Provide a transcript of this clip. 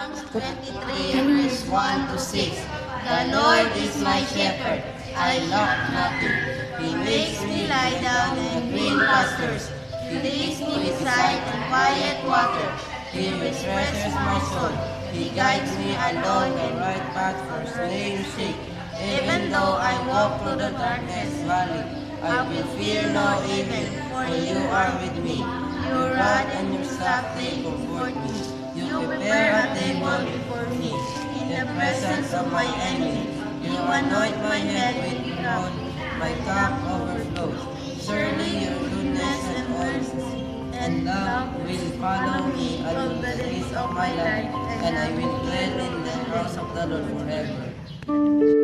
Psalms 23 verse 1 to 6. The Lord is my shepherd, I lack nothing. He makes me lie down in green pastures. He leads me beside the quiet water. He refreshes my soul. He guides me along the right path for his name's sake. Even though I walk through the darkest valley, I will fear no evil, for you are with me. Your rod and your staff they comfort me. You prepare a table before me in the presence of my enemy. You anoint my head with oil, my cup overflows. Surely your goodness and mercy and love will follow me all the days of my life, and I will dwell in the house of the Lord forever.